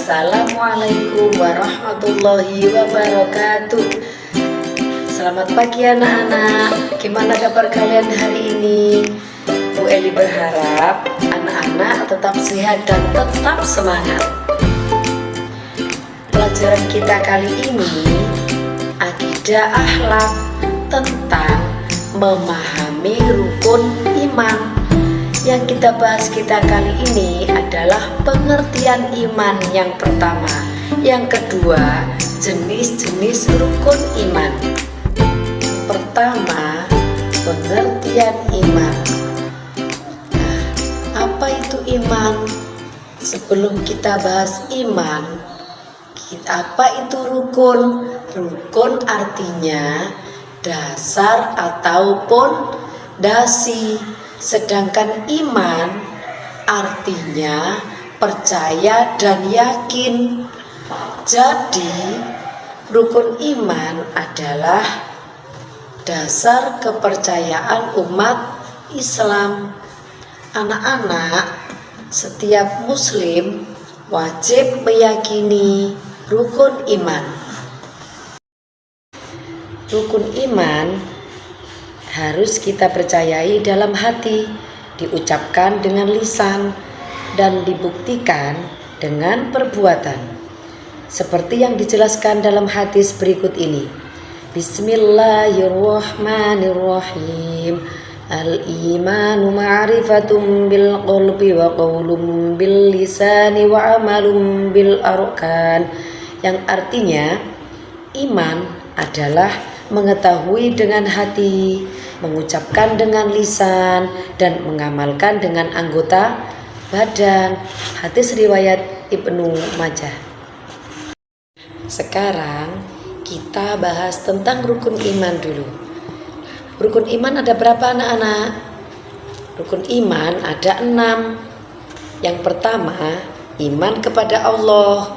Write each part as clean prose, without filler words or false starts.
Assalamualaikum warahmatullahi wabarakatuh. Selamat pagi anak-anak. Gimana kabar kalian hari ini? Bu Eli berharap anak-anak tetap sehat dan tetap semangat. Pelajaran kita kali ini akidah akhlak tentang memahami rukun iman. Yang kita bahas kali ini adalah pengertian iman yang pertama. Yang kedua, jenis-jenis rukun iman. Pertama, pengertian iman. Nah, apa itu iman? Sebelum kita bahas iman, apa itu rukun? Rukun artinya dasar ataupun dasi. Sedangkan iman artinya percaya dan yakin. Jadi rukun iman adalah dasar kepercayaan umat Islam. Anak-anak, setiap muslim wajib meyakini rukun iman. Rukun iman harus kita percayai dalam hati, diucapkan dengan lisan, dan dibuktikan dengan perbuatan. Seperti yang dijelaskan dalam hadis berikut ini. Bismillahirrahmanirrahim. Al-imanu ma'rifatum bil qalbi wa qawlum bil lisani wa amalum bil arkan. Yang artinya, iman adalah mengetahui dengan hati, mengucapkan dengan lisan, dan mengamalkan dengan anggota badan. Hadis riwayat Ibnu Majah. Sekarang kita bahas tentang rukun iman dulu. Rukun iman ada berapa anak-anak? Rukun iman ada 6. Yang pertama, iman kepada Allah.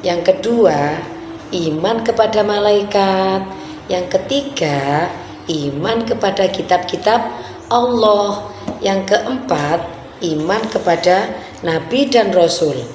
Yang kedua, iman kepada malaikat. Yang ketiga, iman kepada kitab-kitab Allah. Yang keempat, iman kepada Nabi dan Rasul.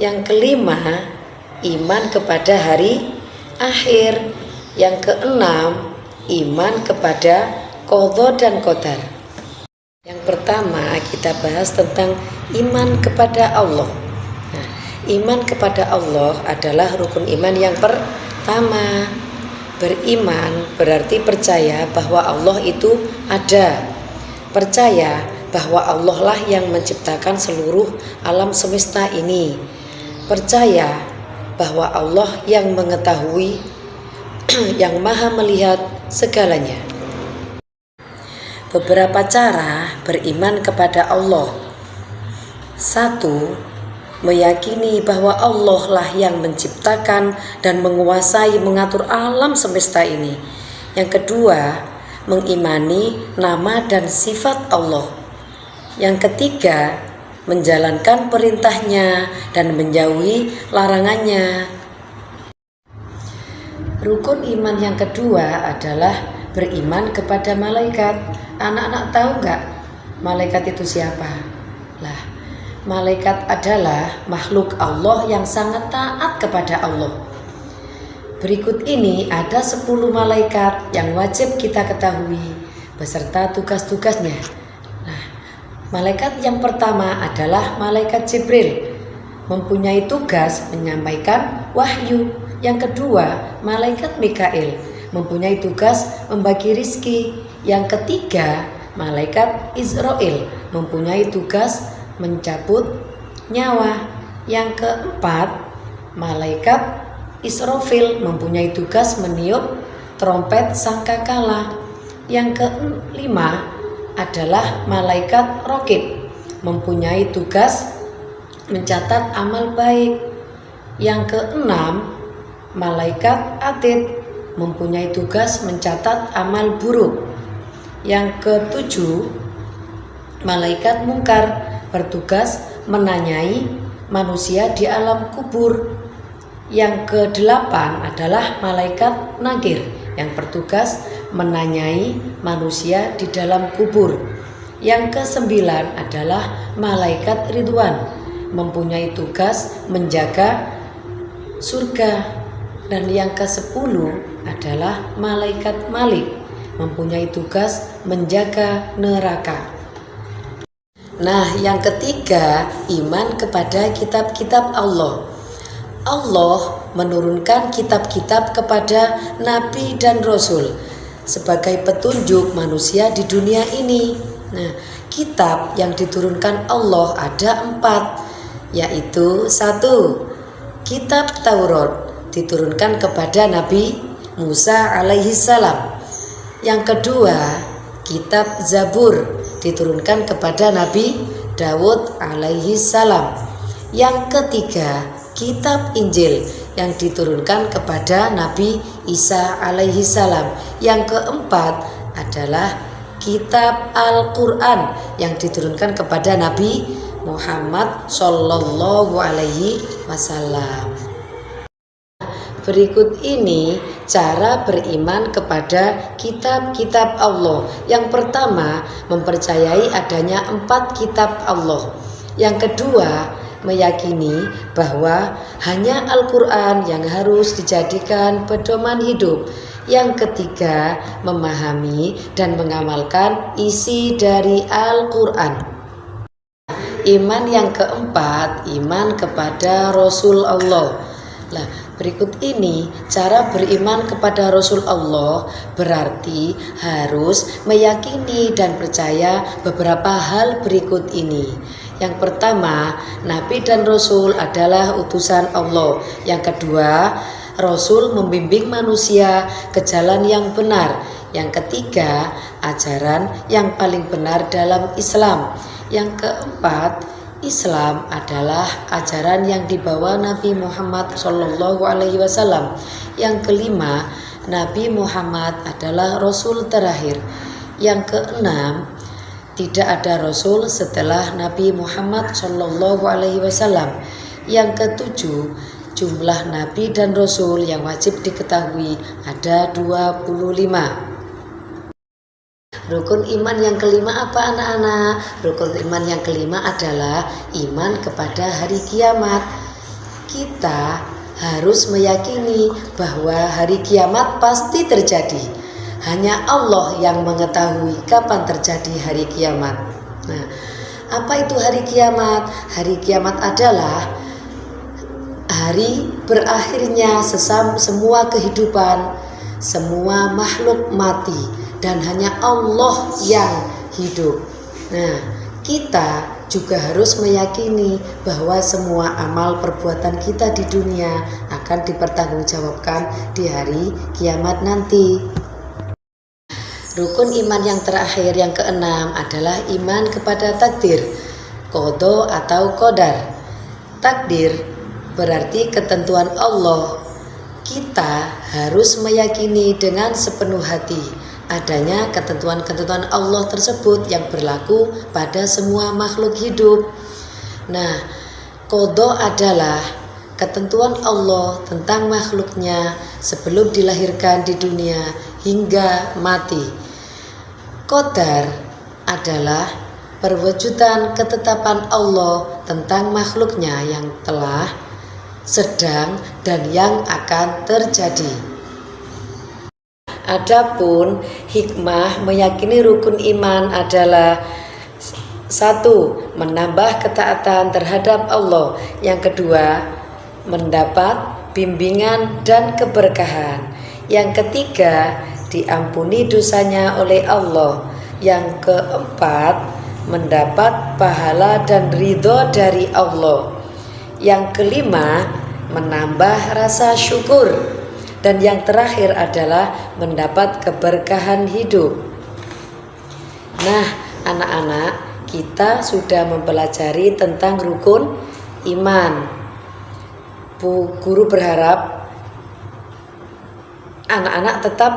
Yang kelima, iman kepada hari akhir. Yang keenam, iman kepada qadha dan qadar. Yang pertama kita bahas tentang iman kepada Allah. Nah, iman kepada Allah adalah rukun iman yang pertama. Beriman berarti percaya bahwa Allah itu ada. Percaya bahwa Allah lah yang menciptakan seluruh alam semesta ini. Percaya bahwa Allah yang mengetahui, yang maha melihat segalanya. Beberapa cara beriman kepada Allah. 1. Meyakini bahwa Allah lah yang menciptakan dan menguasai mengatur alam semesta ini. Yang kedua, mengimani nama dan sifat Allah. Yang ketiga, menjalankan perintahnya dan menjauhi larangannya. Rukun iman yang kedua adalah beriman kepada malaikat. Anak-anak tahu nggak malaikat itu siapa? Lah, malaikat adalah makhluk Allah yang sangat taat kepada Allah. Berikut ini ada 10 malaikat yang wajib kita ketahui beserta tugas-tugasnya. Nah, malaikat yang pertama adalah malaikat Jibril, mempunyai tugas menyampaikan wahyu. Yang kedua, malaikat Mikail, mempunyai tugas membagi rizki. Yang ketiga, malaikat Israel, mempunyai tugas mencabut nyawa. Yang keempat, malaikat Israfil, mempunyai tugas meniup trompet sangkakala. Yang kelima adalah malaikat Raqib, mempunyai tugas mencatat amal baik. Yang keenam, malaikat Atid, mempunyai tugas mencatat amal buruk. Yang ketujuh, malaikat Mungkar, bertugas menanyai manusia di alam kubur. Yang kedelapan adalah malaikat Nakir, yang bertugas menanyai manusia di dalam kubur. Yang kesembilan adalah malaikat Ridwan, mempunyai tugas menjaga surga. Dan yang ke-10 adalah malaikat Malik, mempunyai tugas menjaga neraka. Nah, yang ketiga, iman kepada kitab-kitab Allah. Allah menurunkan kitab-kitab kepada nabi dan rasul sebagai petunjuk manusia di dunia ini. Nah, kitab yang diturunkan Allah ada 4, yaitu 1. Kitab Taurat diturunkan kepada Nabi Musa alaihi salam. Yang kedua, kitab Zabur diturunkan kepada Nabi Daud alaihi salam. Yang ketiga, kitab Injil yang diturunkan kepada Nabi Isa alaihi salam. Yang keempat adalah kitab Al-Quran yang diturunkan kepada Nabi Muhammad sallallahu alaihi wasallam. Berikut ini cara beriman kepada kitab-kitab Allah. Yang pertama, mempercayai adanya 4 kitab Allah. Yang kedua, meyakini bahwa hanya Al-Quran yang harus dijadikan pedoman hidup. Yang ketiga, memahami dan mengamalkan isi dari Al-Quran. Iman yang keempat, iman kepada Rasul Allah. Nah, berikut ini cara beriman kepada Rasul Allah berarti harus meyakini dan percaya beberapa hal berikut ini. Yang pertama, Nabi dan Rasul adalah utusan Allah. Yang kedua, Rasul membimbing manusia ke jalan yang benar. Yang ketiga, ajaran yang paling benar dalam Islam. Yang keempat, Islam adalah ajaran yang dibawa Nabi Muhammad SAW. Yang kelima, Nabi Muhammad adalah Rasul terakhir. Yang keenam, tidak ada Rasul setelah Nabi Muhammad SAW. Yang ketujuh, jumlah Nabi dan Rasul yang wajib diketahui ada 25. Rukun iman yang kelima apa anak-anak? Rukun iman yang kelima adalah iman kepada hari kiamat. Kita harus meyakini bahwa hari kiamat pasti terjadi. Hanya Allah yang mengetahui kapan terjadi hari kiamat. Nah, apa itu hari kiamat? Hari kiamat adalah hari berakhirnya semua kehidupan, semua makhluk mati. Dan hanya Allah yang hidup. Nah, kita juga harus meyakini bahwa semua amal perbuatan kita di dunia akan dipertanggungjawabkan di hari kiamat nanti. Rukun iman yang terakhir yang keenam adalah iman kepada takdir, qada atau qadar. Takdir berarti ketentuan Allah. Kita harus meyakini dengan sepenuh hati adanya ketentuan-ketentuan Allah tersebut yang berlaku pada semua makhluk hidup. Nah, qada adalah ketentuan Allah tentang makhluknya sebelum dilahirkan di dunia hingga mati. Qadar adalah perwujudan ketetapan Allah tentang makhluknya yang telah, sedang, dan yang akan terjadi. Adapun hikmah meyakini rukun iman adalah 1. Menambah ketaatan terhadap Allah. Yang kedua, mendapat bimbingan dan keberkahan. Yang ketiga, diampuni dosanya oleh Allah. Yang keempat, mendapat pahala dan ridho dari Allah. Yang kelima, menambah rasa syukur. Dan yang terakhir adalah mendapat keberkahan hidup. Nah, anak-anak, kita sudah mempelajari tentang rukun iman. Bu Guru berharap anak-anak tetap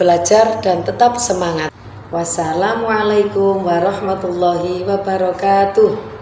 belajar dan tetap semangat. Wassalamualaikum warahmatullahi wabarakatuh.